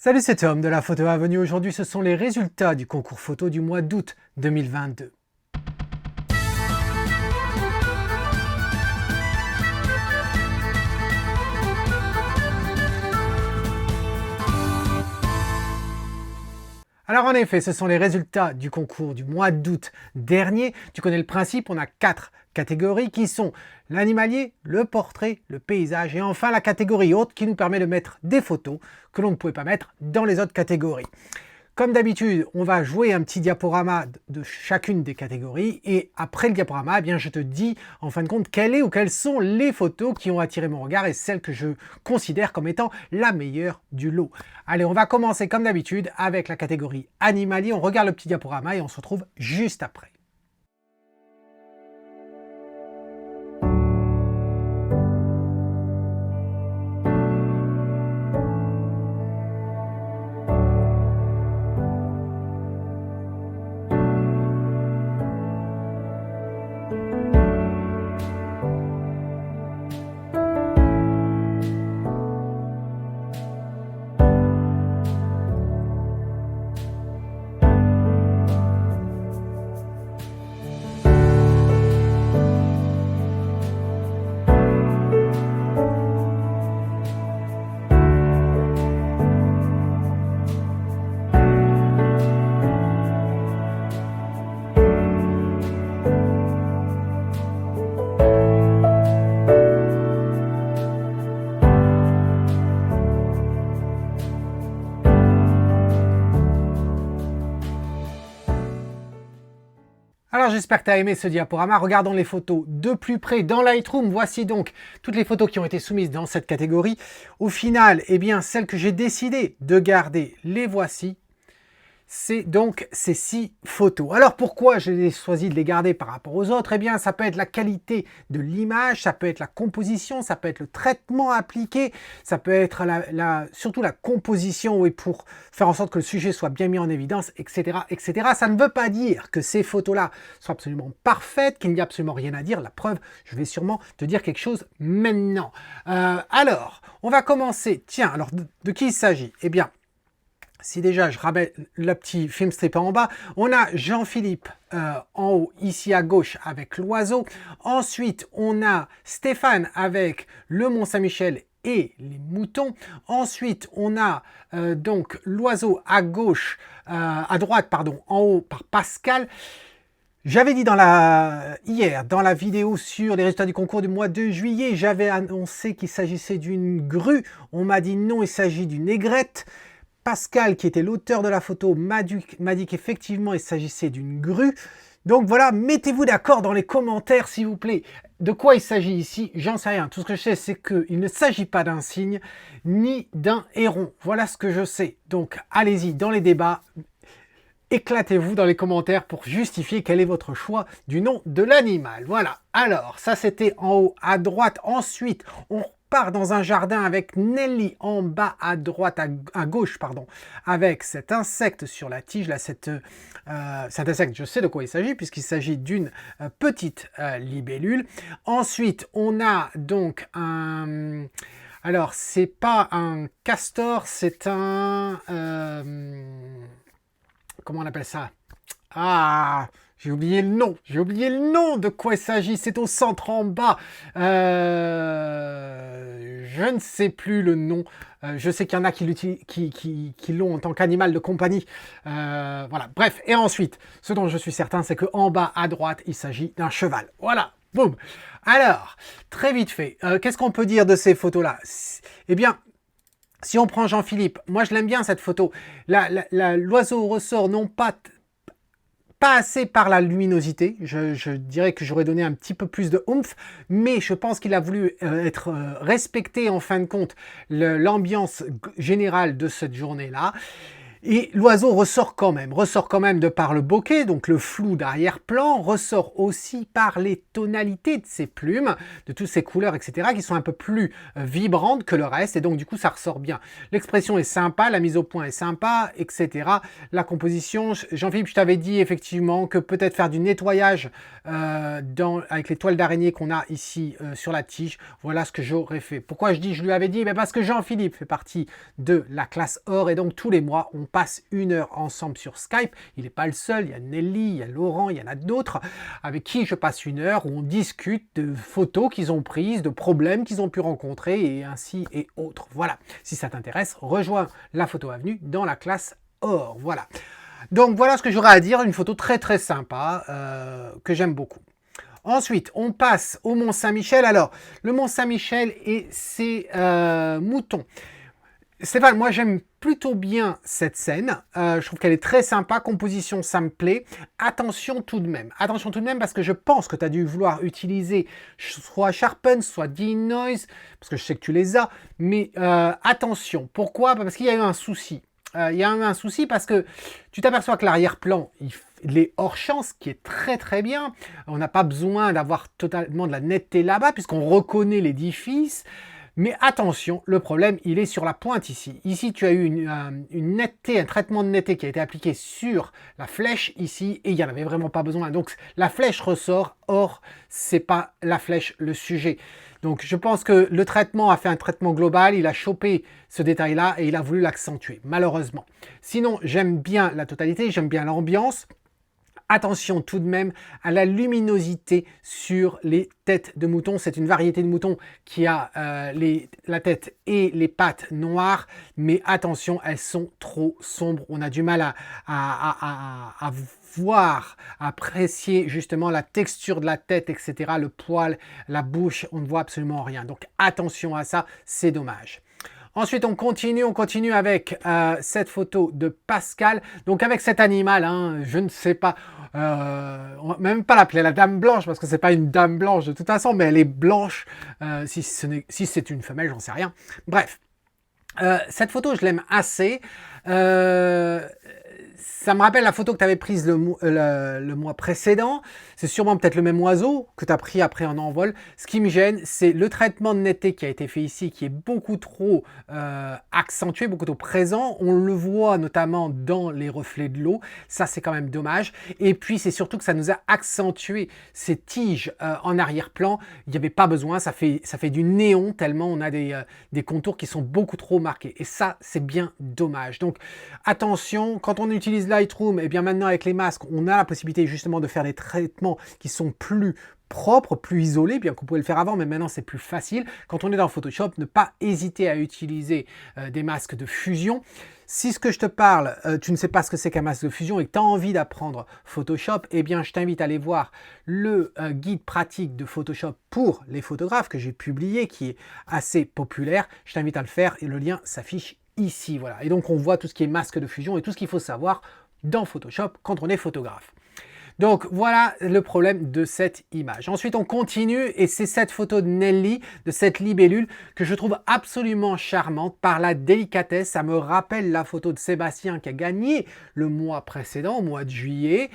Salut, c'est Tom de la Photo Avenue. Aujourd'hui, ce sont les résultats du concours photo du mois d'août 2022. Alors en effet, ce sont les résultats du concours du mois d'août dernier. Tu connais le principe, on a 4 catégories qui sont l'animalier, le portrait, le paysage et enfin la catégorie haute qui nous permet de mettre des photos que l'on ne pouvait pas mettre dans les autres catégories. Comme d'habitude, on va jouer un petit diaporama de chacune des catégories et après le diaporama, eh bien, je te dis en fin de compte quelles sont les photos qui ont attiré mon regard et celles que je considère comme étant la meilleure du lot. Allez, on va commencer comme d'habitude avec la catégorie animalier. On regarde le petit diaporama et on se retrouve juste après. Alors j'espère que tu as aimé ce diaporama. Regardons les photos de plus près dans Lightroom. Voici donc toutes les photos qui ont été soumises dans cette catégorie. Au final, eh bien, celles que j'ai décidé de garder, les voici. C'est donc ces 6 photos. Alors pourquoi j'ai choisi de les garder par rapport aux autres? Eh bien, ça peut être la qualité de l'image, ça peut être la composition, ça peut être le traitement appliqué, ça peut être surtout la composition pour faire en sorte que le sujet soit bien mis en évidence, etc., etc. Ça ne veut pas dire que ces photos-là sont absolument parfaites, qu'il n'y a absolument rien à dire. La preuve, je vais sûrement te dire quelque chose maintenant. Alors, on va commencer. Tiens, alors de qui il s'agit? Eh bien, si déjà je ramène le petit film strip en bas, on a Jean-Philippe en haut, ici à gauche avec l'oiseau. Ensuite, on a Stéphane avec le Mont-Saint-Michel et les moutons. Ensuite, on a donc l'oiseau à gauche, à droite, pardon, en haut par Pascal. J'avais dit hier, dans la vidéo sur les résultats du concours du mois de juillet, j'avais annoncé qu'il s'agissait d'une grue. On m'a dit non, il s'agit d'une aigrette. Pascal, qui était l'auteur de la photo, m'a dit qu'effectivement, il s'agissait d'une grue. Donc voilà, mettez-vous d'accord dans les commentaires, s'il vous plaît. De quoi il s'agit ici? J'en sais rien. Tout ce que je sais, c'est qu'il ne s'agit pas d'un cygne, ni d'un héron. Voilà ce que je sais. Donc, allez-y, dans les débats, éclatez-vous dans les commentaires pour justifier quel est votre choix du nom de l'animal. Voilà. Alors, ça, c'était en haut à droite. Ensuite, on part dans un jardin avec Nelly en bas à droite, à gauche, pardon, avec cet insecte sur la tige, là, cet insecte, je sais de quoi il s'agit, puisqu'il s'agit d'une petite libellule. Ensuite, on a donc un... Alors, c'est pas un castor, c'est un... comment on appelle ça? Ah, j'ai oublié le nom. J'ai oublié le nom de quoi il s'agit. C'est au centre en bas. Je ne sais plus le nom. Je sais qu'il y en a qui l'ont en tant qu'animal de compagnie. Voilà. Bref. Et ensuite, ce dont je suis certain, c'est qu'en bas à droite, il s'agit d'un cheval. Voilà. Boum. Alors, très vite fait. Qu'est-ce qu'on peut dire de ces photos-là? Eh bien, si on prend Jean-Philippe, moi je l'aime bien cette photo. L'oiseau ressort non pas assez par la luminosité, je dirais que j'aurais donné un petit peu plus de oomph, mais je pense qu'il a voulu être respecté en fin de compte l'ambiance générale de cette journée-là. Et l'oiseau ressort quand même de par le bokeh, donc le flou d'arrière-plan, ressort aussi par les tonalités de ses plumes, de toutes ces couleurs, etc., qui sont un peu plus vibrantes que le reste, et donc du coup ça ressort bien. L'expression est sympa, la mise au point est sympa, etc. La composition, Jean-Philippe, je t'avais dit effectivement que peut-être faire du nettoyage avec les toiles d'araignée qu'on a ici sur la tige, voilà ce que j'aurais fait. Pourquoi je lui avais dit? Parce que Jean-Philippe fait partie de la classe or, et donc tous les mois, on passe 1 heure ensemble sur Skype. Il n'est pas le seul, il y a Nelly, il y a Laurent, il y en a d'autres avec qui je passe 1 heure où on discute de photos qu'ils ont prises, de problèmes qu'ils ont pu rencontrer et ainsi et autres. Voilà, si ça t'intéresse, rejoins la photo avenue dans la classe or. Voilà. Donc voilà ce que j'aurais à dire, une photo très très sympa que j'aime beaucoup. Ensuite, on passe au Mont Saint-Michel. Alors, le Mont Saint-Michel et ses moutons. Stéphane, moi j'aime plutôt bien cette scène, je trouve qu'elle est très sympa, composition ça me plaît, attention tout de même parce que je pense que tu as dû vouloir utiliser soit Sharpen, soit Denoise, parce que je sais que tu les as, mais attention, pourquoi? Parce qu'il y a eu un souci, parce que tu t'aperçois que l'arrière-plan, il est hors champ, ce qui est très très bien, on n'a pas besoin d'avoir totalement de la netteté là-bas, puisqu'on reconnaît l'édifice. Mais attention, le problème, il est sur la pointe ici. Ici, tu as eu une netteté, un traitement de netteté qui a été appliqué sur la flèche ici, et il n'y en avait vraiment pas besoin. Donc, la flèche ressort, or, c'est pas la flèche le sujet. Donc, je pense que le traitement a fait un traitement global, il a chopé ce détail-là, et il a voulu l'accentuer, malheureusement. Sinon, j'aime bien la totalité, j'aime bien l'ambiance. Attention tout de même à la luminosité sur les têtes de mouton. C'est une variété de mouton qui a la tête et les pattes noires, mais attention, elles sont trop sombres. On a du mal à voir, à apprécier justement la texture de la tête, etc. Le poil, la bouche, on ne voit absolument rien. Donc attention à ça, c'est dommage. Ensuite, on continue avec cette photo de Pascal. Donc avec cet animal, hein, je ne sais pas, on va même pas l'appeler la dame blanche, parce que c'est pas une dame blanche de toute façon, mais elle est blanche. Si c'est une femelle, j'en sais rien. Bref, cette photo, je l'aime assez. Ça me rappelle la photo que tu avais prise le mois précédent. C'est sûrement peut-être le même oiseau que tu as pris après en envol. Ce qui me gêne, c'est le traitement de netteté qui a été fait ici, qui est beaucoup trop accentué, beaucoup trop présent. On le voit notamment dans les reflets de l'eau. Ça, c'est quand même dommage. Et puis, c'est surtout que ça nous a accentué ces tiges en arrière-plan. Il n'y avait pas besoin. Ça fait du néon tellement on a des contours qui sont beaucoup trop marqués. Et ça, c'est bien dommage. Donc, attention, quand on utilise Lightroom, et bien maintenant avec les masques, on a la possibilité justement de faire des traitements qui sont plus propres, plus isolés, bien qu'on pouvait le faire avant, mais maintenant c'est plus facile. Quand on est dans Photoshop, ne pas hésiter à utiliser des masques de fusion. Si ce que je te parle, tu ne sais pas ce que c'est qu'un masque de fusion et que tu as envie d'apprendre Photoshop, eh bien je t'invite à aller voir le guide pratique de Photoshop pour les photographes que j'ai publié, qui est assez populaire. Je t'invite à le faire et le lien s'affiche ici, voilà. Et donc on voit tout ce qui est masque de fusion et tout ce qu'il faut savoir dans Photoshop quand on est photographe. Donc voilà le problème de cette image. Ensuite on continue et c'est cette photo de Nelly, de cette libellule que je trouve absolument charmante par la délicatesse. Ça me rappelle la photo de Sébastien qui a gagné le mois précédent, au mois de juillet,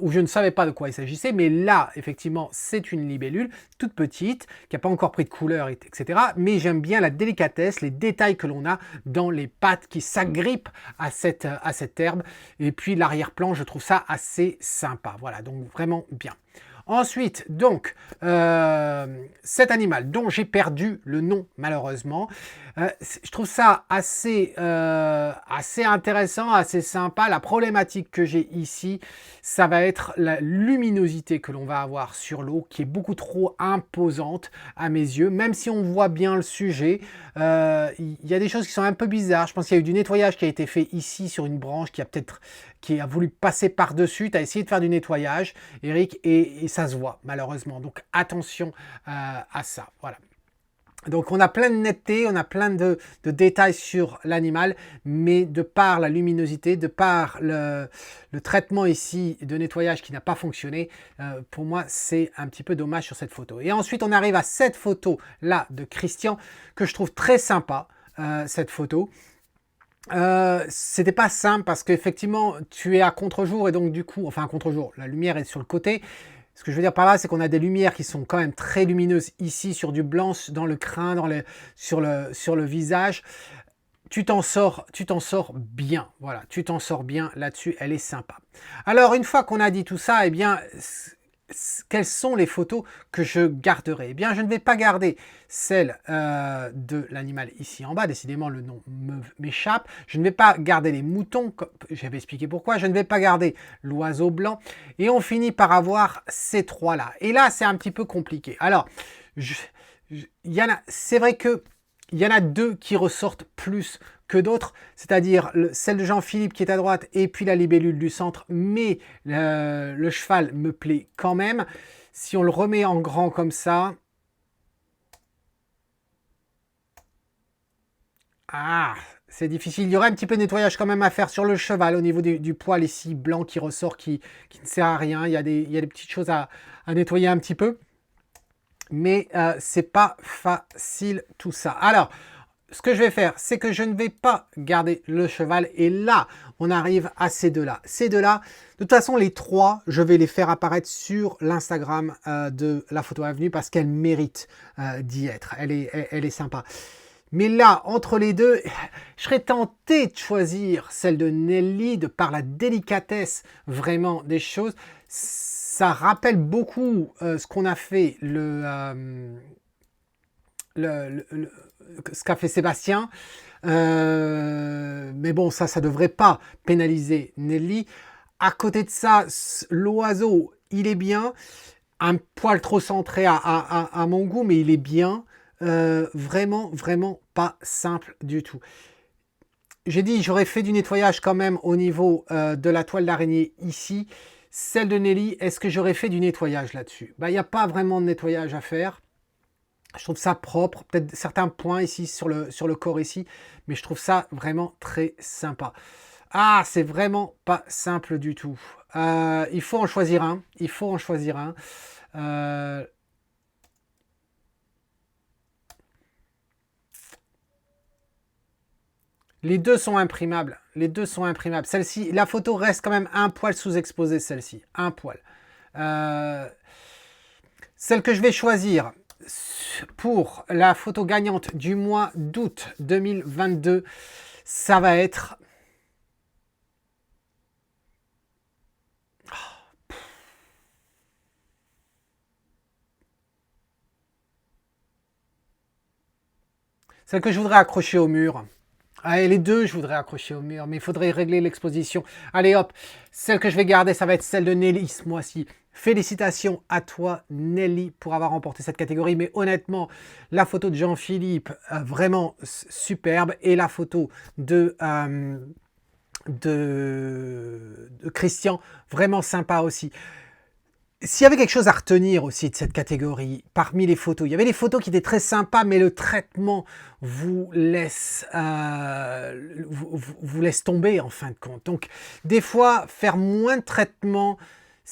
où je ne savais pas de quoi il s'agissait. Mais là effectivement c'est une libellule toute petite, qui n'a pas encore pris de couleur, etc. Mais j'aime bien la délicatesse, les détails que l'on a dans les pattes qui s'agrippent à cette herbe. Et puis l'arrière-plan, je trouve ça assez sympa. Voilà, donc vraiment bien. Ensuite, donc, cet animal dont j'ai perdu le nom malheureusement, je trouve ça assez intéressant, assez sympa. La problématique que j'ai ici, ça va être la luminosité que l'on va avoir sur l'eau, qui est beaucoup trop imposante à mes yeux, même si on voit bien le sujet. Il y a des choses qui sont un peu bizarres. Je pense qu'il y a eu du nettoyage qui a été fait ici sur une branche qui a voulu passer par-dessus. Tu as essayé de faire du nettoyage, Eric, et ça se voit malheureusement. Donc attention à ça. Voilà. Donc on a plein de netteté, on a plein de détails sur l'animal, mais de par la luminosité, de par le traitement ici de nettoyage qui n'a pas fonctionné, pour moi c'est un petit peu dommage sur cette photo. Et ensuite on arrive à cette photo là de Christian que je trouve très sympa, cette photo. C'était pas simple parce qu'effectivement, tu es à contre-jour et donc du coup, enfin à contre-jour, la lumière est sur le côté. Ce que je veux dire par là, c'est qu'on a des lumières qui sont quand même très lumineuses ici sur du blanc, dans le crâne, sur le visage. Tu t'en sors bien. Voilà, tu t'en sors bien là-dessus, elle est sympa. Alors, une fois qu'on a dit tout ça, eh bien, quelles sont les photos que je garderai? Eh bien, je ne vais pas garder celle de l'animal ici en bas. Décidément, le nom m'échappe. Je ne vais pas garder les moutons, comme j'avais expliqué pourquoi. Je ne vais pas garder l'oiseau blanc. Et on finit par avoir ces trois-là. Et là, c'est un petit peu compliqué. Alors, c'est vrai que il y en a deux qui ressortent plus que d'autres, c'est-à-dire celle de Jean-Philippe qui est à droite et puis la libellule du centre, mais le cheval me plaît quand même. Si on le remet en grand comme ça... Ah, c'est difficile. Il y aurait un petit peu de nettoyage quand même à faire sur le cheval au niveau du poil ici blanc qui ressort, qui ne sert à rien. Il y a des petites choses à nettoyer un petit peu. Mais c'est pas facile tout ça. Alors, ce que je vais faire, c'est que je ne vais pas garder le cheval. Et là, on arrive à ces deux-là. Ces deux-là, de toute façon, les trois, je vais les faire apparaître sur l'Instagram de La Photo Avenue parce qu'elle mérite d'y être. Elle est sympa. Mais là, entre les deux, je serais tenté de choisir celle de Nelly de par la délicatesse vraiment des choses. Ça rappelle beaucoup ce qu'on a fait ce qu'a fait Sébastien. Mais bon, ça ne devrait pas pénaliser Nelly. À côté de ça, l'oiseau, il est bien. Un poil trop centré à mon goût, mais il est bien. Vraiment, vraiment pas simple du tout. J'ai dit, j'aurais fait du nettoyage quand même au niveau de la toile d'araignée ici. Celle de Nelly, est-ce que j'aurais fait du nettoyage là-dessus? Il n'y a pas vraiment de nettoyage à faire. Je trouve ça propre, peut-être certains points ici sur le corps ici, mais je trouve ça vraiment très sympa. Ah, c'est vraiment pas simple du tout. Il faut en choisir un. Il faut en choisir un. Les deux sont imprimables. Les deux sont imprimables. Celle-ci, la photo reste quand même un poil sous-exposée, celle-ci. Un poil. Celle que je vais choisir pour la photo gagnante du mois d'août 2022, ça va être... Celle que je voudrais accrocher au mur. Allez, les deux, je voudrais accrocher au mur, mais il faudrait régler l'exposition. Allez hop, celle que je vais garder, ça va être celle de Nelly ce mois-ci. Félicitations à toi, Nelly, pour avoir remporté cette catégorie. Mais honnêtement, la photo de Jean-Philippe, vraiment superbe. Et la photo de Christian, vraiment sympa aussi. S'il y avait quelque chose à retenir aussi de cette catégorie, parmi les photos, il y avait des photos qui étaient très sympas, mais le traitement vous laisse tomber en fin de compte. Donc, des fois, faire moins de traitement,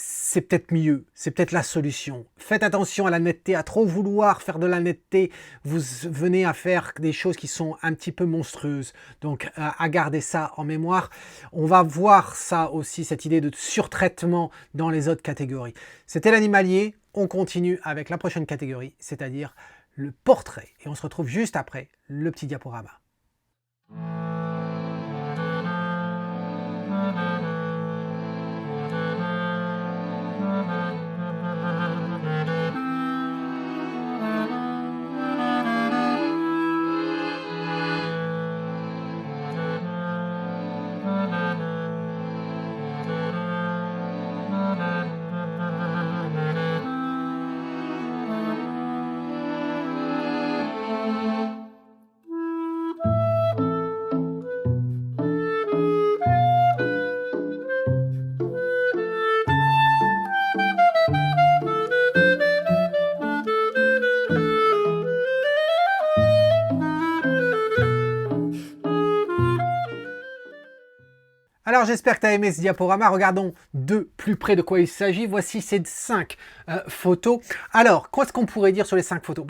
c'est peut-être mieux, c'est peut-être la solution. Faites attention à la netteté, à trop vouloir faire de la netteté, vous venez à faire des choses qui sont un petit peu monstrueuses. Donc, à garder ça en mémoire. On va voir ça aussi, cette idée de surtraitement dans les autres catégories. C'était l'animalier, on continue avec la prochaine catégorie, c'est-à-dire le portrait. Et on se retrouve juste après le petit diaporama. Alors j'espère que tu as aimé ce diaporama. Regardons de plus près de quoi il s'agit. Voici ces 5 photos. Alors, qu'est-ce qu'on pourrait dire sur les 5 photos?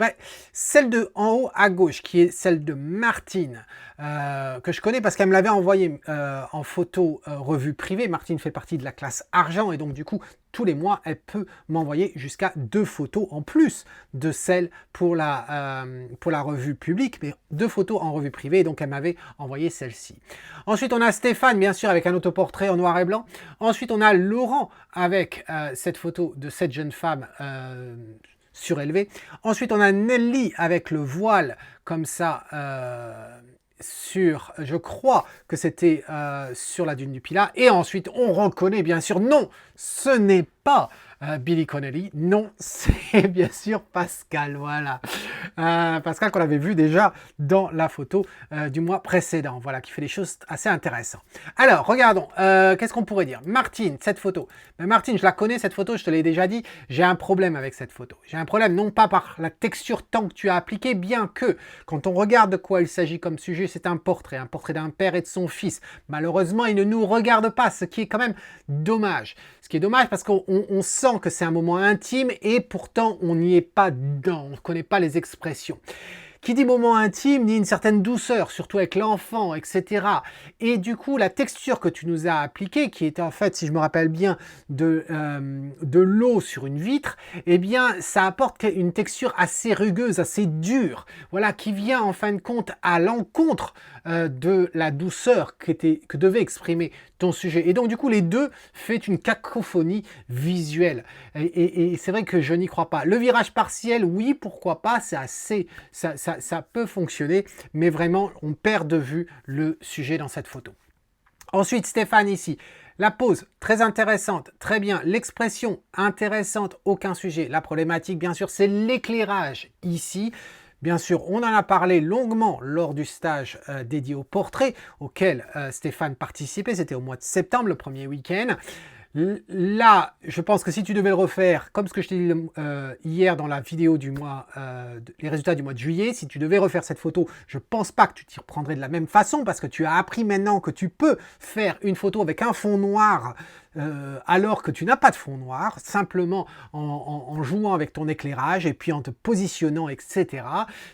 Celle de en haut à gauche, qui est celle de Martine, que je connais parce qu'elle me l'avait envoyée en photo revue privée. Martine fait partie de la classe argent et donc du coup, tous les mois, elle peut m'envoyer jusqu'à 2 photos en plus de celles pour la revue publique, mais 2 photos en revue privée, donc elle m'avait envoyé celle-ci. Ensuite, on a Stéphane, bien sûr, avec un autoportrait en noir et blanc. Ensuite, on a Laurent avec cette photo de cette jeune femme surélevée. Ensuite, on a Nelly avec le voile comme ça sur, je crois que c'était sur la dune du Pilat. Et ensuite, on reconnaît bien sûr, non, ce n'est pas Billy Connolly, non, c'est bien sûr Pascal, voilà. Pascal qu'on avait vu déjà dans la photo du mois précédent, voilà, qui fait des choses assez intéressantes. Alors, regardons, qu'est-ce qu'on pourrait dire? Martine, cette photo. Mais Martine, je la connais, cette photo, je te l'ai déjà dit, j'ai un problème avec cette photo. J'ai un problème non pas par la texture tant que tu as appliqué, bien que, quand on regarde de quoi il s'agit comme sujet, c'est un portrait d'un père et de son fils. Malheureusement, il ne nous regarde pas, ce qui est quand même dommage. Ce qui est dommage parce qu'on sent que c'est un moment intime et pourtant on n'y est pas dedans, on ne connaît pas les expressions. Qui dit moment intime dit une certaine douceur, surtout avec l'enfant, etc. Et du coup, la texture que tu nous as appliquée, qui était en fait, si je me rappelle bien, de l'eau sur une vitre, eh bien, ça apporte une texture assez rugueuse, assez dure, voilà, qui vient en fin de compte à l'encontre de la douceur que devait exprimer ton sujet. Et donc, du coup, les deux fait une cacophonie visuelle. Et c'est vrai que je n'y crois pas. Le virage partiel, oui, pourquoi pas, c'est assez... Ça peut fonctionner, mais vraiment, on perd de vue le sujet dans cette photo. Ensuite, Stéphane ici. La pose, très intéressante, très bien. L'expression, intéressante, aucun sujet. La problématique, bien sûr, c'est l'éclairage ici. Bien sûr, on en a parlé longuement lors du stage dédié au portrait auquel Stéphane participait. C'était au mois de septembre, le premier week-end. Là, je pense que si tu devais le refaire, comme ce que je t'ai dit hier dans la vidéo du mois, les résultats du mois de juillet, si tu devais refaire cette photo, je ne pense pas que tu t'y reprendrais de la même façon parce que tu as appris maintenant que tu peux faire une photo avec un fond noir alors que tu n'as pas de fond noir, simplement en jouant avec ton éclairage et puis en te positionnant, etc.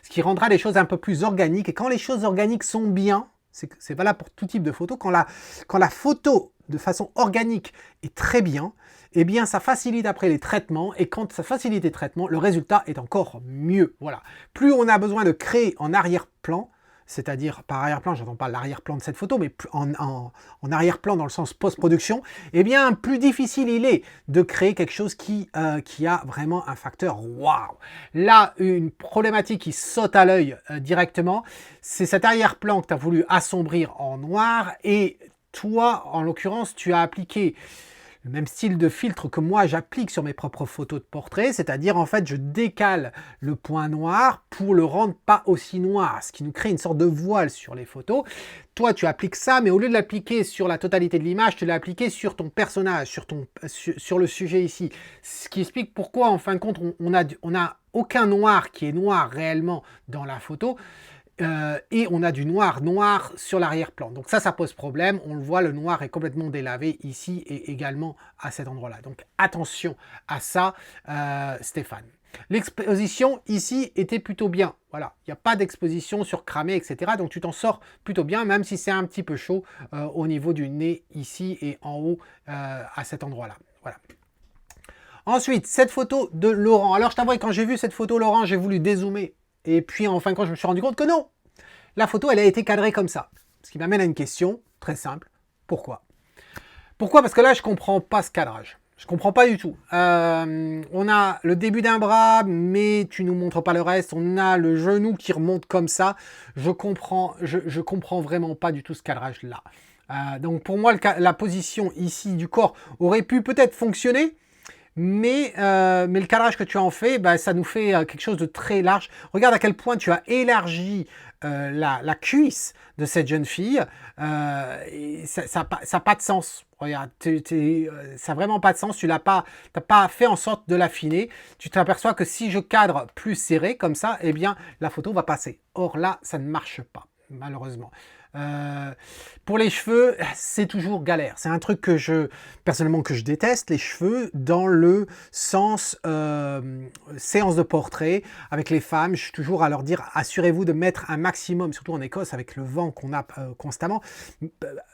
Ce qui rendra les choses un peu plus organiques. Et quand les choses organiques sont bien, c'est valable pour tout type de photo, quand la photo de façon organique est très bien, eh bien ça facilite après les traitements et quand ça facilite les traitements, le résultat est encore mieux. Voilà. Plus on a besoin de créer en arrière-plan, c'est-à-dire par arrière-plan, j'entends pas l'arrière-plan de cette photo, mais en arrière-plan dans le sens post-production, eh bien plus difficile il est de créer quelque chose qui a vraiment un facteur waouh. Là, une problématique qui saute à l'œil directement, c'est cet arrière-plan que tu as voulu assombrir en noir et toi, en l'occurrence, tu as appliqué le même style de filtre que moi j'applique sur mes propres photos de portrait, c'est-à-dire en fait je décale le point noir pour le rendre pas aussi noir, ce qui nous crée une sorte de voile sur les photos. Toi tu appliques ça, mais au lieu de l'appliquer sur la totalité de l'image, tu l'as appliqué sur ton personnage, sur le sujet ici. Ce qui explique pourquoi en fin de compte on a aucun noir qui est noir réellement dans la photo. Et on a du noir sur l'arrière-plan. Donc ça pose problème. On le voit, le noir est complètement délavé ici et également à cet endroit-là. Donc attention à ça, Stéphane. L'exposition ici était plutôt bien. Voilà, il n'y a pas d'exposition sur cramé, etc. Donc tu t'en sors plutôt bien, même si c'est un petit peu chaud au niveau du nez ici et en haut à cet endroit-là. Voilà. Ensuite, cette photo de Laurent. Alors je t'avoue, quand j'ai vu cette photo Laurent, j'ai voulu dézoomer. Et puis, en fin de compte, je me suis rendu compte que non. La photo, elle a été cadrée comme ça. Ce qui m'amène à une question très simple. Pourquoi? Pourquoi? Parce que là, je ne comprends pas ce cadrage. Je ne comprends pas du tout. On a le début d'un bras, mais tu ne nous montres pas le reste. On a le genou qui remonte comme ça. Je comprends vraiment pas du tout ce cadrage-là. Donc, pour moi, la position ici du corps aurait pu peut-être fonctionner. Mais le cadrage que tu en fais, ça nous fait quelque chose de très large. Regarde à quel point tu as élargi la cuisse de cette jeune fille. Et ça n'a pas de sens. Regarde, ça n'a vraiment pas de sens. Tu n'as pas fait en sorte de l'affiner. Tu t'aperçois que si je cadre plus serré comme ça, eh bien la photo va passer. Or là, ça ne marche pas, malheureusement. Pour les cheveux, c'est toujours galère. C'est un truc que personnellement, que je déteste, les cheveux, dans le sens séance de portrait avec les femmes. Je suis toujours à leur dire, assurez-vous de mettre un maximum, surtout en Écosse, avec le vent qu'on a constamment.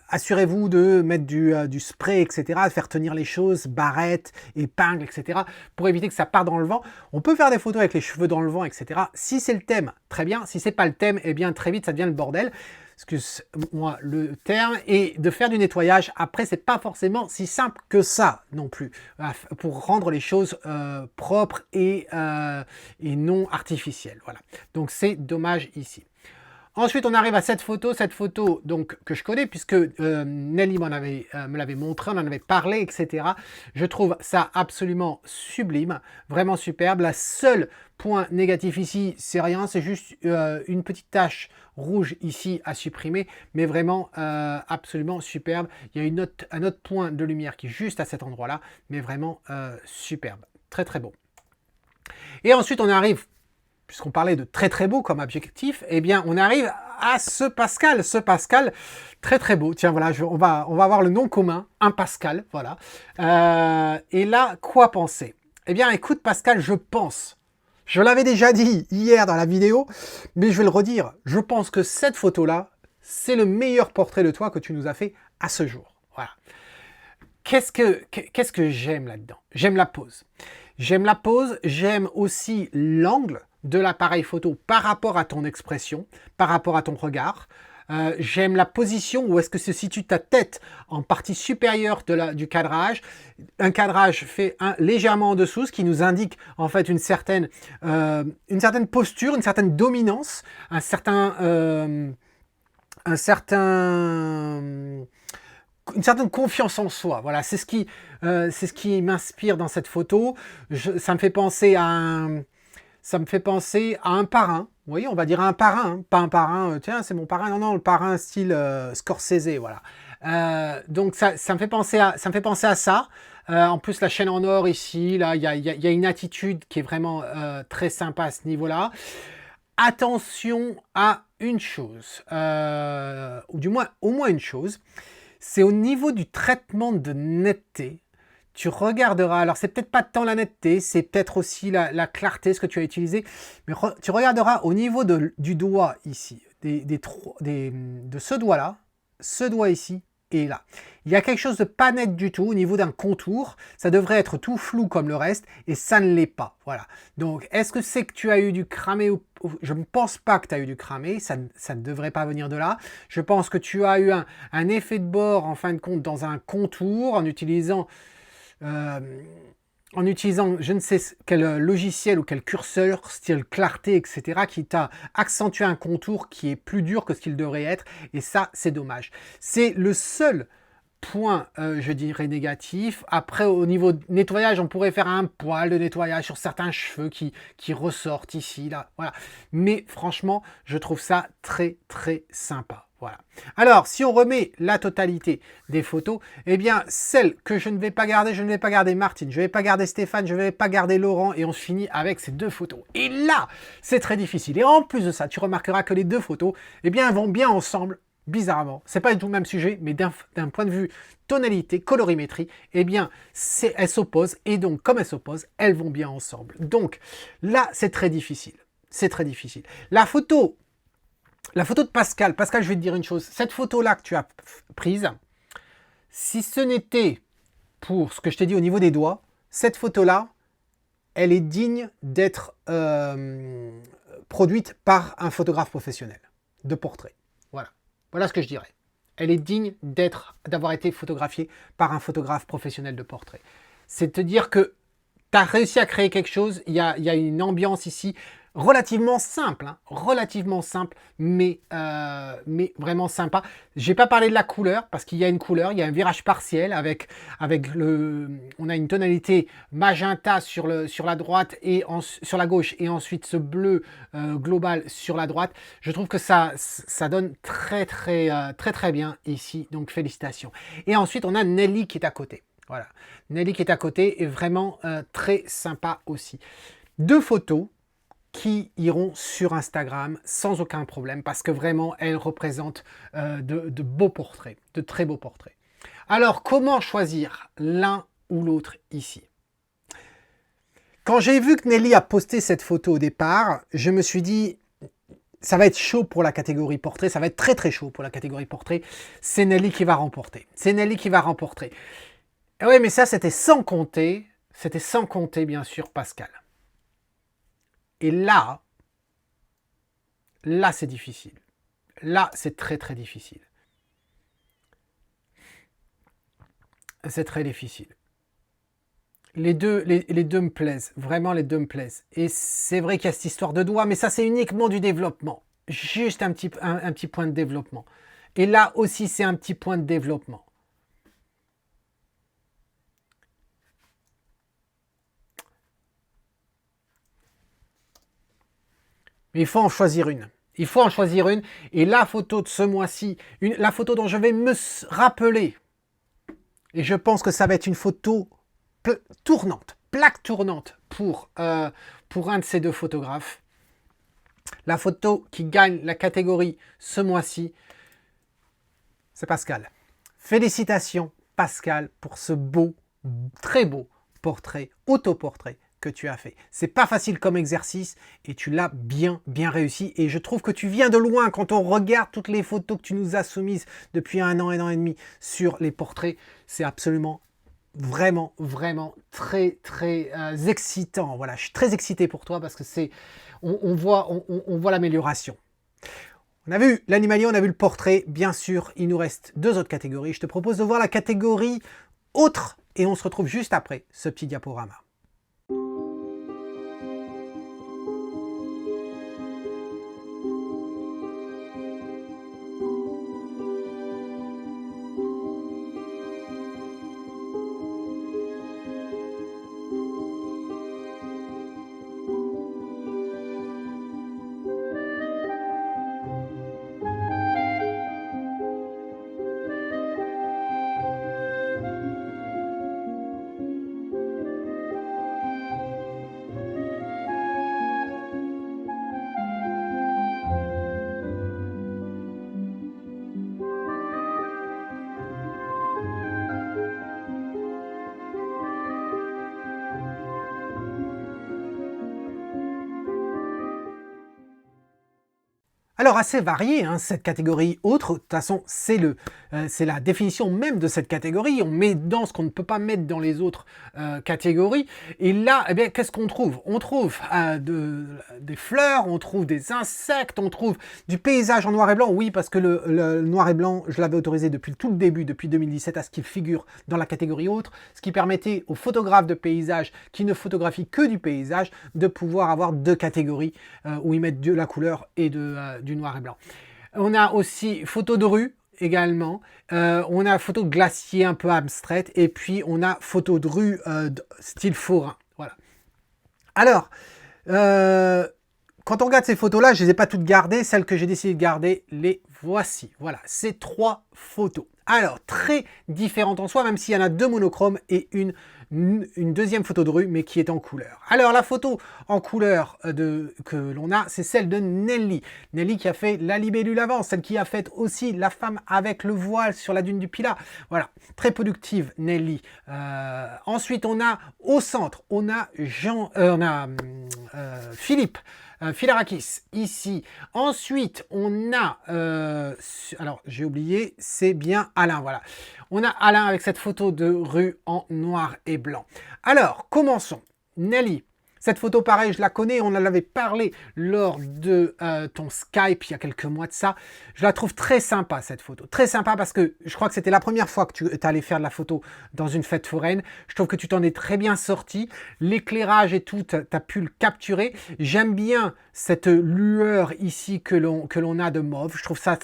Assurez-vous de mettre du spray, etc., de faire tenir les choses, barrettes, épingles, etc., pour éviter que ça parte dans le vent. On peut faire des photos avec les cheveux dans le vent, etc. Si c'est le thème, très bien. Si c'est pas le thème, eh bien, très vite, ça devient le bordel. Excuse-moi le terme, et de faire du nettoyage. Après, c'est pas forcément si simple que ça non plus, pour rendre les choses propres et non artificielles. Voilà. Donc c'est dommage ici. Ensuite, on arrive à cette photo donc, que je connais, puisque Nelly me l'avait montré, on en avait parlé, etc. Je trouve ça absolument sublime, vraiment superbe. La seule point négatif ici, c'est rien, c'est juste une petite tache rouge ici à supprimer, mais vraiment absolument superbe. Il y a un autre point de lumière qui est juste à cet endroit-là, mais vraiment superbe, très très beau. Et ensuite, on arrive, puisqu'on parlait de très très beau comme objectif, eh bien on arrive à ce Pascal, très très beau. Tiens voilà, on va avoir le nom commun, un Pascal, voilà. Et là, quoi penser? Eh bien écoute Pascal, je pense, je l'avais déjà dit hier dans la vidéo, mais je vais le redire, je pense que cette photo-là, c'est le meilleur portrait de toi que tu nous as fait à ce jour. Voilà. Qu'est-ce que j'aime là-dedans? J'aime la pose. J'aime la pose, j'aime aussi l'angle de l'appareil photo par rapport à ton expression, par rapport à ton regard. J'aime la position où est-ce que se situe ta tête en partie supérieure du cadrage. Un cadrage fait légèrement en dessous, ce qui nous indique en fait une certaine posture, une certaine dominance, une certaine confiance en soi. Voilà, c'est ce qui m'inspire dans cette photo. Ça me fait penser à un parrain. Vous voyez, on va dire un parrain, hein. Pas un parrain, tiens, c'est mon parrain. Non, non, le parrain style Scorsese, voilà. Donc ça me fait penser à ça. En plus, la chaîne en or ici, là, il y a une attitude qui est vraiment très sympa à ce niveau-là. Attention à une chose, ou du moins, au moins une chose, c'est au niveau du traitement de netteté. Tu regarderas, alors c'est peut-être pas tant la netteté, c'est peut-être aussi la clarté, ce que tu as utilisé, mais tu regarderas au niveau du doigt ici, de ce doigt-là, ce doigt ici et là. Il y a quelque chose de pas net du tout au niveau d'un contour, ça devrait être tout flou comme le reste, et ça ne l'est pas, voilà. Donc, est-ce que c'est que tu as eu du cramé ou... Je ne pense pas que tu as eu du cramé, ça ne devrait pas venir de là. Je pense que tu as eu un effet de bord, en fin de compte, dans un contour, en utilisant je ne sais quel logiciel ou quel curseur, style clarté, etc., qui t'a accentué un contour qui est plus dur que ce qu'il devrait être, et ça, c'est dommage. C'est le seul point, je dirais, négatif. Après, au niveau de nettoyage, on pourrait faire un poil de nettoyage sur certains cheveux qui ressortent ici, là, voilà. Mais franchement, je trouve ça très, très sympa. Voilà. Alors, si on remet la totalité des photos, eh bien, celle que je ne vais pas garder Martine, je ne vais pas garder Stéphane, je ne vais pas garder Laurent, et on se finit avec ces deux photos. Et là, c'est très difficile. Et en plus de ça, tu remarqueras que les deux photos, eh bien, elles vont bien ensemble, bizarrement. C'est pas du tout le même sujet, mais d'un point de vue tonalité, colorimétrie, eh bien, elles s'opposent, et donc, comme elles s'opposent, elles vont bien ensemble. Donc, là, c'est très difficile. C'est très difficile. La photo de Pascal, je vais te dire une chose. Cette photo-là que tu as prise, si ce n'était pour ce que je t'ai dit au niveau des doigts, cette photo-là, elle est digne d'être produite par un photographe professionnel de portrait. Voilà. Voilà ce que je dirais. Elle est digne d'avoir été photographiée par un photographe professionnel de portrait. C'est te dire que tu as réussi à créer quelque chose, il y a une ambiance ici relativement simple, hein, mais vraiment sympa. J'ai pas parlé de la couleur, parce qu'il y a une couleur, il y a un virage partiel on a une tonalité magenta sur la droite et sur la gauche, et ensuite ce bleu global sur la droite. Je trouve que ça donne très bien ici, donc félicitations. Et ensuite on a Nelly qui est à côté. Voilà, Nelly qui est à côté est vraiment très sympa aussi. Deux photos qui iront sur Instagram sans aucun problème parce que vraiment, elles représentent de beaux portraits, de très beaux portraits. Alors, comment choisir l'un ou l'autre ici? Quand j'ai vu que Nelly a posté cette photo au départ, je me suis dit, ça va être chaud pour la catégorie portrait, ça va être très très chaud pour la catégorie portrait. C'est Nelly qui va remporter. C'est Nelly qui va remporter. Et oui, mais ça, c'était sans compter bien sûr Pascal. Et là c'est difficile. Là, c'est très très difficile. C'est très difficile. Les deux me plaisent, vraiment les deux me plaisent. Et c'est vrai qu'il y a cette histoire de doigts, mais ça c'est uniquement du développement. Juste un petit point de développement. Et là aussi c'est un petit point de développement. Mais il faut en choisir une. Il faut en choisir une. Et la photo de ce mois-ci, la photo dont je vais me rappeler, et je pense que ça va être une photo tournante, plaque tournante pour un de ces deux photographes. La photo qui gagne la catégorie ce mois-ci, c'est Pascal. Félicitations Pascal pour ce beau, très beau portrait, autoportrait que tu as fait. C'est pas facile comme exercice et tu l'as bien réussi. Et je trouve que tu viens de loin quand on regarde toutes les photos que tu nous as soumises depuis un an et demi sur les portraits. C'est absolument vraiment très excitant. Voilà, je suis très excité pour toi parce que on voit l'amélioration. On a vu l'animalier, on a vu le portrait. Bien sûr, il nous reste deux autres catégories. Je te propose de voir la catégorie autre et on se retrouve juste après ce petit diaporama. Alors assez varié, hein, cette catégorie autre, de toute façon c'est la définition même de cette catégorie, on met dans ce qu'on ne peut pas mettre dans les autres catégories, et là, eh bien, qu'est-ce qu'on trouve? On trouve des fleurs, on trouve des insectes, on trouve du paysage en noir et blanc, oui parce que le noir et blanc, je l'avais autorisé depuis tout le début, depuis 2017, à ce qu'il figure dans la catégorie autre, ce qui permettait aux photographes de paysage qui ne photographient que du paysage de pouvoir avoir deux catégories où ils mettent de la couleur et du noir et blanc. On a aussi photo de rue également, on a photo de glacier un peu abstraite et puis on a photo de rue style forain. Voilà. Alors, quand on regarde ces photos-là, je ne les ai pas toutes gardées. Celles que j'ai décidé de garder, les voici. Voilà, ces trois photos. Alors, très différentes en soi, même s'il y en a deux monochromes et une deuxième photo de rue, mais qui est en couleur. Alors, la photo en couleur que l'on a, c'est celle de Nelly. Nelly qui a fait la libellule avant, celle qui a fait aussi la femme avec le voile sur la dune du Pilat. Voilà, très productive Nelly. Ensuite, on a au centre, on a Philippe. Philarakis, ici. Ensuite, on a... alors, j'ai oublié, c'est bien Alain, voilà. On a Alain avec cette photo de rue en noir et blanc. Alors, commençons. Nelly. Cette photo, pareil, je la connais, on en avait parlé lors de ton Skype il y a quelques mois de ça. Je la trouve très sympa, cette photo. Très sympa parce que je crois que c'était la première fois que tu allais faire de la photo dans une fête foraine. Je trouve que tu t'en es très bien sorti. L'éclairage et tout, tu as pu le capturer. J'aime bien cette lueur ici que l'on a de mauve. Je trouve ça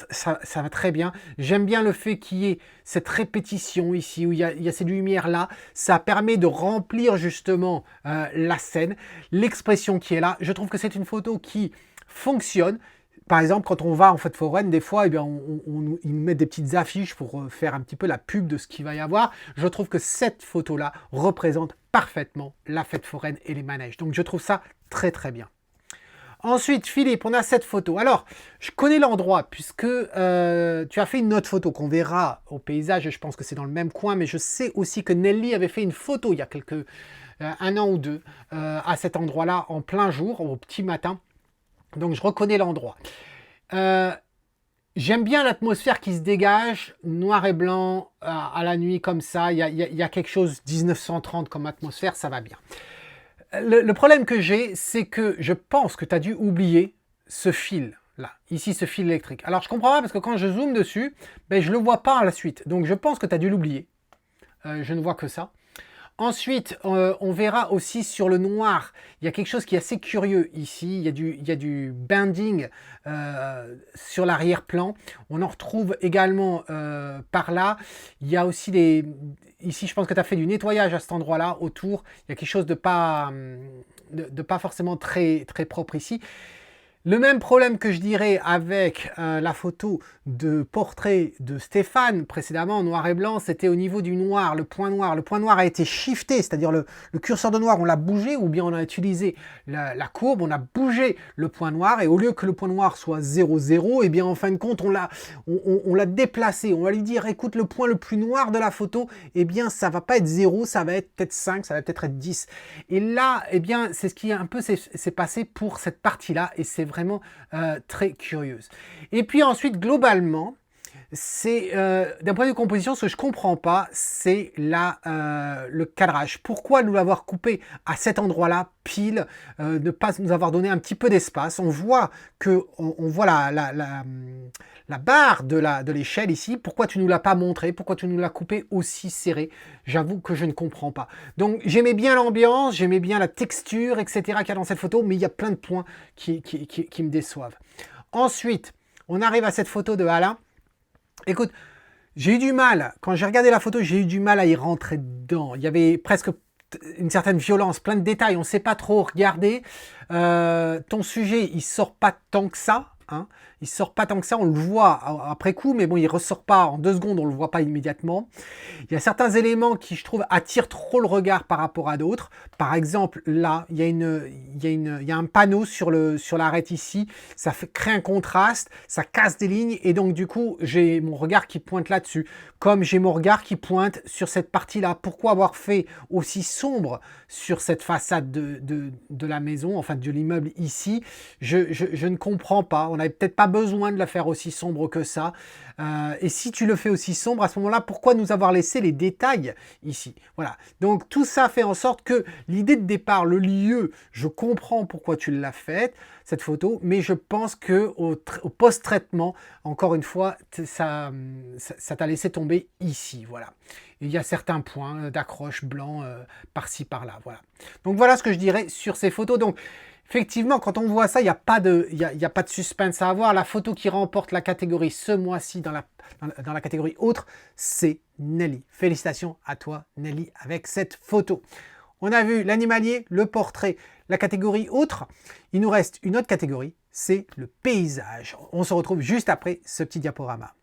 va très bien. J'aime bien le fait qu'il y ait cette répétition ici, où il y a ces lumières-là. Ça permet de remplir justement la scène. L'expression qui est là, je trouve que c'est une photo qui fonctionne. Par exemple, quand on va en fête foraine, des fois, eh bien, ils nous mettent des petites affiches pour faire un petit peu la pub de ce qu'il va y avoir. Je trouve que cette photo-là représente parfaitement la fête foraine et les manèges. Donc, je trouve ça très, très bien. Ensuite, Philippe, on a cette photo. Alors, je connais l'endroit puisque tu as fait une autre photo qu'on verra au paysage. Et je pense que c'est dans le même coin, mais je sais aussi que Nelly avait fait une photo il y a un an ou deux à cet endroit-là en plein jour, au petit matin. Donc, je reconnais l'endroit. J'aime bien l'atmosphère qui se dégage, noir et blanc, à la nuit comme ça. Il y a quelque chose 1930 comme atmosphère, ça va bien. Le problème que j'ai, c'est que je pense que tu as dû oublier ce fil là, ici ce fil électrique. Alors je comprends pas parce que quand je zoome dessus, ben, je ne le vois pas à la suite. Donc je pense que tu as dû l'oublier. Je ne vois que ça. Ensuite, on verra aussi sur le noir, il y a quelque chose qui est assez curieux ici. Il y a du banding sur l'arrière-plan. On en retrouve également par là. Il y a aussi ici, je pense que tu as fait du nettoyage à cet endroit-là, autour. Il y a quelque chose de pas forcément très, très propre ici. Le même problème que je dirais avec la photo de portrait de Stéphane précédemment en noir et blanc, c'était au niveau du noir, le point noir. Le point noir a été shifté, c'est-à-dire le curseur de noir, on l'a bougé ou bien on a utilisé la courbe, on a bougé le point noir et au lieu que le point noir soit 0, 0, et bien en fin de compte on l'a déplacé. On va lui dire écoute, le point le plus noir de la photo, eh bien ça va pas être 0, ça va être peut-être 5, ça va peut-être être 10. Et là, eh bien c'est ce qui un peu s'est passé pour cette partie-là et c'est vraiment très curieuse. Et puis ensuite, globalement, c'est d'un point de vue composition, ce que je comprends pas, c'est le cadrage. Pourquoi nous l'avoir coupé à cet endroit-là, pile, ne pas nous avoir donné un petit peu d'espace. On voit que on voit la barre de l'échelle ici. Pourquoi tu nous l'as pas montré? Pourquoi tu nous l'as coupé aussi serré? J'avoue que je ne comprends pas. Donc j'aimais bien l'ambiance, j'aimais bien la texture, etc. qu'il y a dans cette photo, mais il y a plein de points qui me déçoivent. Ensuite, on arrive à cette photo de Alain. Écoute, j'ai eu du mal, quand j'ai regardé la photo, j'ai eu du mal à y rentrer dedans. Il y avait presque une certaine violence, plein de détails, on ne sait pas trop regarder. Ton sujet, il sort pas tant que ça. Hein. Il sort pas tant que ça, on le voit après coup, mais bon, il ressort pas en 2 secondes, on le voit pas immédiatement. Il y a certains éléments qui, je trouve, attirent trop le regard par rapport à d'autres. Par exemple, là, il y a un panneau sur l'arête ici, ça crée un contraste, ça casse des lignes, et donc du coup, j'ai mon regard qui pointe là-dessus, comme j'ai mon regard qui pointe sur cette partie-là. Pourquoi avoir fait aussi sombre sur cette façade de la maison, enfin de l'immeuble ici? Je ne comprends pas. On n'avait peut-être pas besoin de la faire aussi sombre que ça. Et si tu le fais aussi sombre, à ce moment-là, pourquoi nous avoir laissé les détails ici? Voilà. Donc tout ça fait en sorte que l'idée de départ, le lieu, je comprends pourquoi tu l'as faite, cette photo, mais je pense que au post-traitement, encore une fois, ça t'a laissé tomber ici. Voilà. Et il y a certains points d'accroche blanc par-ci, par-là. Voilà. Donc voilà ce que je dirais sur ces photos. Donc effectivement, quand on voit ça, il n'y a pas de suspense à avoir. La photo qui remporte la catégorie ce mois-ci dans la catégorie autre, c'est Nelly. Félicitations à toi, Nelly, avec cette photo. On a vu l'animalier, le portrait, la catégorie autre. Il nous reste une autre catégorie, c'est le paysage. On se retrouve juste après ce petit diaporama.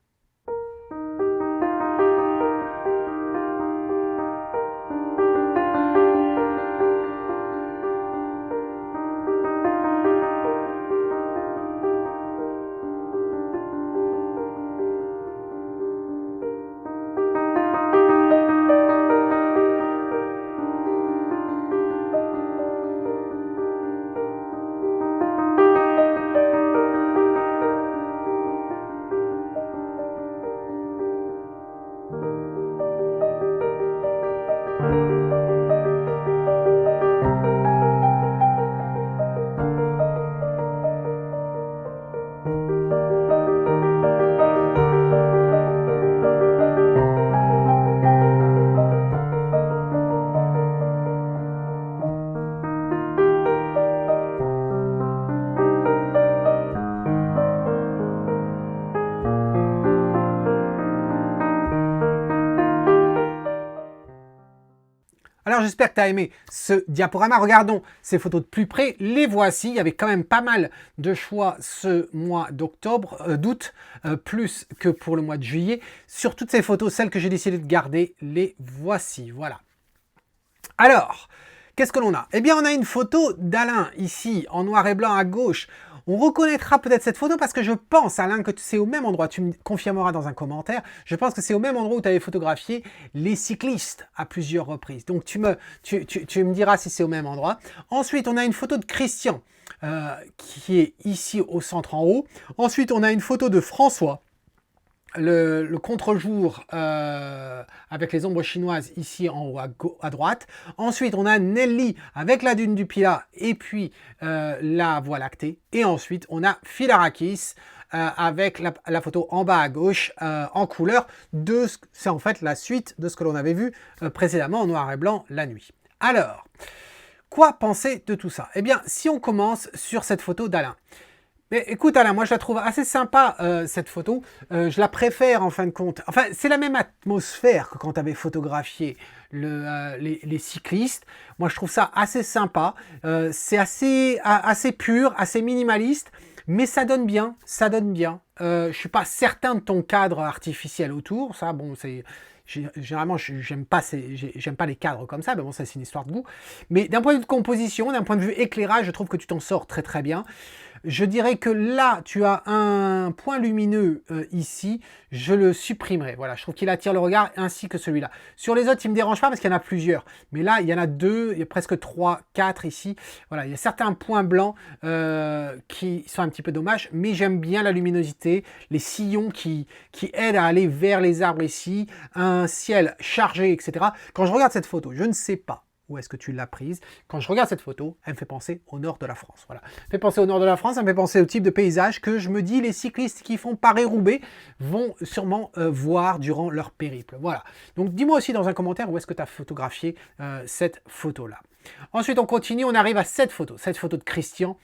Alors j'espère que tu as aimé ce diaporama. Regardons ces photos de plus près. Les voici. Il y avait quand même pas mal de choix ce mois d'août, plus que pour le mois de juillet. Sur toutes ces photos, celles que j'ai décidé de garder, les voici. Voilà. Alors, Qu'est-ce que l'on a? Eh bien, on a une photo d'Alain, ici, en noir et blanc à gauche. On reconnaîtra peut-être cette photo parce que je pense, Alain, que c'est au même endroit, tu me confirmeras dans un commentaire, je pense que c'est au même endroit où tu avais photographié les cyclistes à plusieurs reprises. Donc, tu me diras si c'est au même endroit. Ensuite, on a une photo de Christian, qui est ici au centre en haut. Ensuite, on a une photo de François, le contre-jour avec les ombres chinoises ici en haut à droite. Ensuite, on a Nelly avec la dune du Pilat et puis la Voie lactée. Et ensuite, on a Philarakis avec la photo en bas à gauche en couleur. C'est en fait la suite de ce que l'on avait vu précédemment en noir et blanc la nuit. Alors, quoi penser de tout ça? Eh bien, si on commence sur cette photo d'Alain. Mais écoute Alain, moi je la trouve assez sympa cette photo, je la préfère en fin de compte, enfin c'est la même atmosphère que quand tu avais photographié les cyclistes, moi je trouve ça assez sympa, c'est assez pur, assez minimaliste, mais ça donne bien, ça donne bien. Je suis pas certain de ton cadre artificiel autour, ça bon c'est... Généralement, j'aime pas les cadres comme ça, mais bon, ça c'est une histoire de goût. Mais d'un point de vue de composition, d'un point de vue éclairage, je trouve que tu t'en sors très très bien. Je dirais que là, tu as un point lumineux ici, je le supprimerai. Voilà, je trouve qu'il attire le regard ainsi que celui-là. Sur les autres, il ne me dérange pas parce qu'il y en a plusieurs. Mais là, il y en a deux, il y a presque 3, 4 ici. Voilà, il y a certains points blancs qui sont un petit peu dommages, mais j'aime bien la luminosité, les sillons qui aident à aller vers les arbres ici, un ciel chargé, etc. Quand je regarde cette photo, je ne sais pas où est-ce que tu l'as prise. Quand je regarde cette photo, elle me fait penser au nord de la France. Voilà. Elle me fait penser au nord de la France, elle me fait penser au type de paysage que je me dis les cyclistes qui font Paris-Roubaix vont sûrement voir durant leur périple. Voilà. Donc dis-moi aussi dans un commentaire où est-ce que tu as photographié cette photo-là. Ensuite, on continue, on arrive à cette photo de Christian.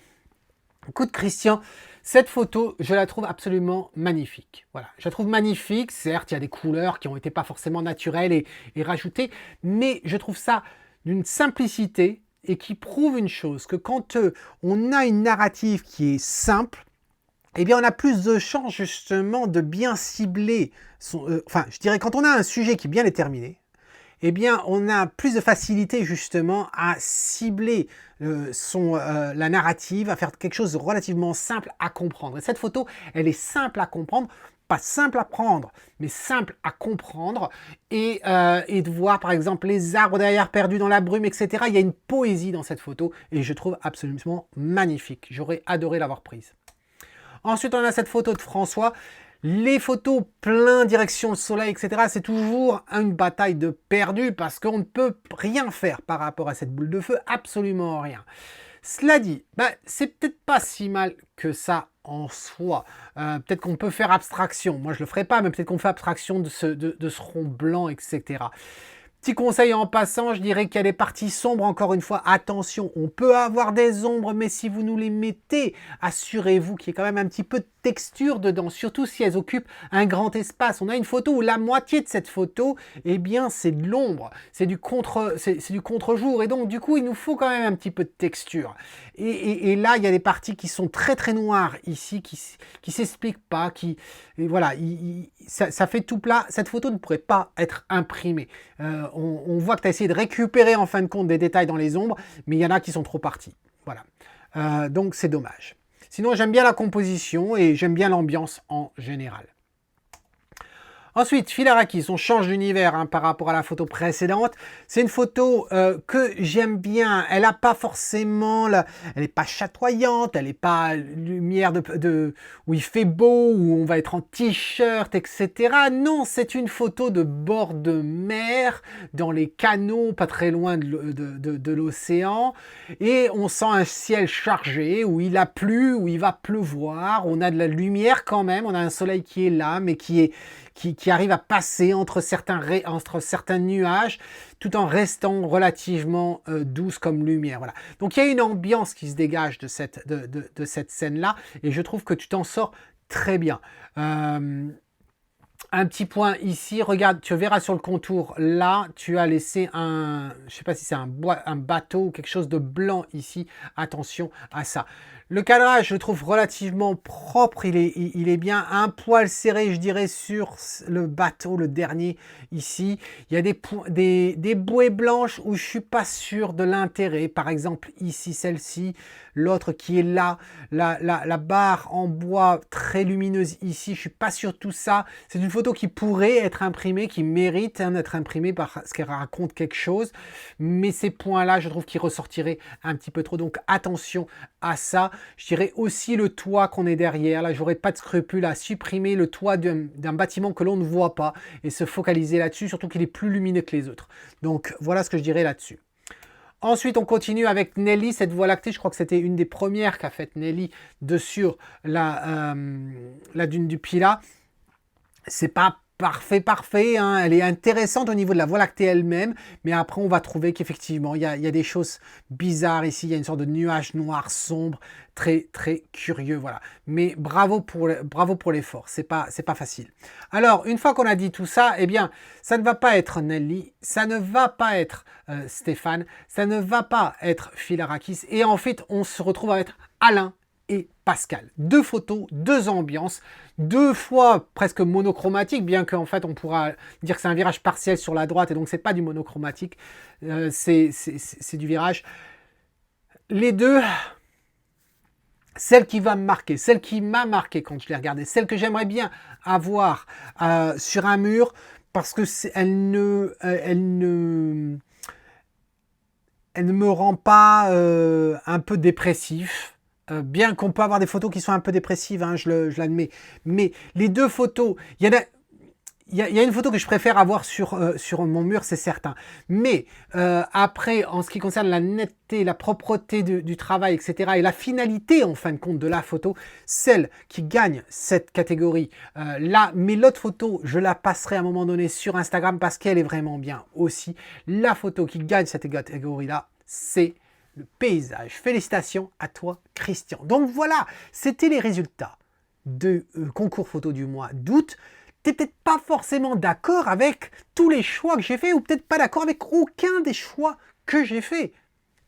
Écoute Christian, cette photo, je la trouve absolument magnifique. Voilà, je la trouve magnifique. Certes, il y a des couleurs qui n'ont été pas forcément naturelles et rajoutées, mais je trouve ça d'une simplicité et qui prouve une chose, que quand on a une narrative qui est simple, eh bien on a plus de chances justement de bien cibler, enfin je dirais quand on a un sujet qui est bien déterminé, eh bien on a plus de facilité justement à cibler la narrative, à faire quelque chose de relativement simple à comprendre. Et cette photo, elle est simple à comprendre, pas simple à prendre, mais simple à comprendre et de voir par exemple les arbres derrière perdus dans la brume, etc. Il y a une poésie dans cette photo et je trouve absolument magnifique. J'aurais adoré l'avoir prise. Ensuite, on a cette photo de François. Les photos plein direction le soleil, etc. C'est toujours une bataille de perdu parce qu'on ne peut rien faire par rapport à cette boule de feu, absolument rien. Cela dit, c'est peut-être pas si mal que ça en soi. Peut-être qu'on peut faire abstraction. Moi, je le ferai pas, mais peut-être qu'on fait abstraction de ce rond blanc, etc. Petit conseil en passant, je dirais qu'il y a des parties sombres, encore une fois, attention, on peut avoir des ombres, mais si vous nous les mettez, assurez-vous qu'il y ait quand même un petit peu de texture dedans, surtout si elles occupent un grand espace. On a une photo où la moitié de cette photo, eh bien, c'est de l'ombre, c'est du contre-jour, et donc, du coup, il nous faut quand même un petit peu de texture. Et là, il y a des parties qui sont très très noires ici, qui s'expliquent pas, et voilà, ça fait tout plat. Cette photo ne pourrait pas être imprimée. On voit que tu as essayé de récupérer en fin de compte des détails dans les ombres, mais il y en a qui sont trop partis. Voilà. Donc c'est dommage. Sinon, j'aime bien la composition et j'aime bien l'ambiance en général. Ensuite, Philarakis, on change d'univers par rapport à la photo précédente. C'est une photo que j'aime bien. Elle n'a pas forcément... elle n'est pas chatoyante, elle n'est pas lumière où il fait beau, où on va être en t-shirt, etc. Non, c'est une photo de bord de mer, dans les canaux, pas très loin de l'océan. Et on sent un ciel chargé, où il a plu, où il va pleuvoir. On a de la lumière quand même, on a un soleil qui est là, mais qui arrive à passer entre certains nuages, tout en restant relativement douce comme lumière. Voilà. Donc il y a une ambiance qui se dégage de cette scène-là, et je trouve que tu t'en sors très bien. Un petit point ici, regarde, tu verras sur le contour, là, tu as laissé je ne sais pas si c'est un bateau ou quelque chose de blanc ici, attention à ça. Le cadrage, je le trouve relativement propre, il est bien un poil serré, je dirais, sur le bateau, le dernier, ici. Il y a des bouées blanches où je suis pas sûr de l'intérêt. Par exemple, ici, celle-ci, l'autre qui est là, la barre en bois très lumineuse ici, je suis pas sûr de tout ça. C'est une photo qui pourrait être imprimée, qui mérite d'être imprimée parce qu'elle raconte quelque chose. Mais ces points-là, je trouve qu'ils ressortiraient un petit peu trop. Donc, attention à ça. Je dirais aussi le toit qu'on est derrière. Là, j'aurais pas de scrupule à supprimer le toit d'un bâtiment que l'on ne voit pas et se focaliser là-dessus, surtout qu'il est plus lumineux que les autres. Donc, voilà ce que je dirais là-dessus. Ensuite, on continue avec Nelly, cette Voie lactée. Je crois que c'était une des premières qu'a faite Nelly sur la dune du Pilat. C'est pas parfait, hein. Elle est intéressante au niveau de la Voie lactée elle-même, mais après on va trouver qu'effectivement il y a des choses bizarres ici, il y a une sorte de nuage noir sombre, très curieux, voilà. Mais bravo pour l'effort, c'est pas facile. Alors, une fois qu'on a dit tout ça, eh bien, ça ne va pas être Nelly, ça ne va pas être Stéphane, ça ne va pas être Philarakis, et en fait, on se retrouve à être Alain et Pascal. 2 photos, 2 ambiances, 2 fois presque monochromatique, bien qu'en fait on pourra dire que c'est un virage partiel sur la droite et donc c'est pas du monochromatique, c'est du virage. Les deux, celle qui va me marquer, celle qui m'a marqué quand je l'ai regardée, celle que j'aimerais bien avoir sur un mur, parce que elle ne me rend pas un peu dépressif. Bien qu'on peut avoir des photos qui sont un peu dépressives, hein, je l'admets. Mais les 2 photos, il y a une photo que je préfère avoir sur mon mur, c'est certain. Mais après, en ce qui concerne la netteté, la propreté du travail, etc., et la finalité, en fin de compte, de la photo, celle qui gagne cette catégorie, là, mais l'autre photo, je la passerai à un moment donné sur Instagram parce qu'elle est vraiment bien aussi. La photo qui gagne cette catégorie-là, c'est le paysage. Félicitations à toi, Christian. Donc voilà, c'était les résultats de concours photo du mois d'août. Tu n'es peut-être pas forcément d'accord avec tous les choix que j'ai fait ou peut-être pas d'accord avec aucun des choix que j'ai fait.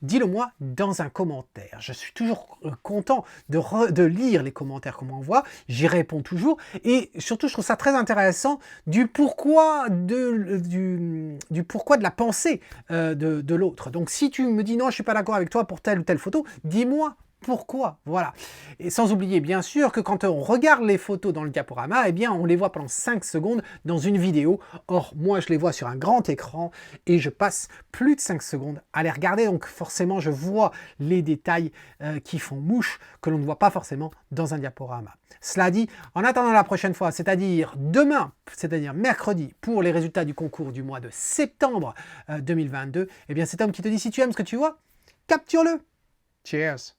Dis-le moi dans un commentaire. Je suis toujours content de lire les commentaires qu'on m'envoie. J'y réponds toujours. Et surtout, je trouve ça très intéressant du pourquoi du pourquoi de la pensée de l'autre. Donc, si tu me dis non, je ne suis pas d'accord avec toi pour telle ou telle photo, dis-moi pourquoi. Voilà. Et sans oublier, bien sûr, que quand on regarde les photos dans le diaporama, eh bien, on les voit pendant 5 secondes dans une vidéo. Or, moi, je les vois sur un grand écran et je passe plus de 5 secondes à les regarder. Donc, forcément, je vois les détails qui font mouche que l'on ne voit pas forcément dans un diaporama. Cela dit, en attendant la prochaine fois, c'est-à-dire demain, c'est-à-dire mercredi, pour les résultats du concours du mois de septembre 2022, eh bien, c'est Tom qui te dit, si tu aimes ce que tu vois, capture-le. Cheers!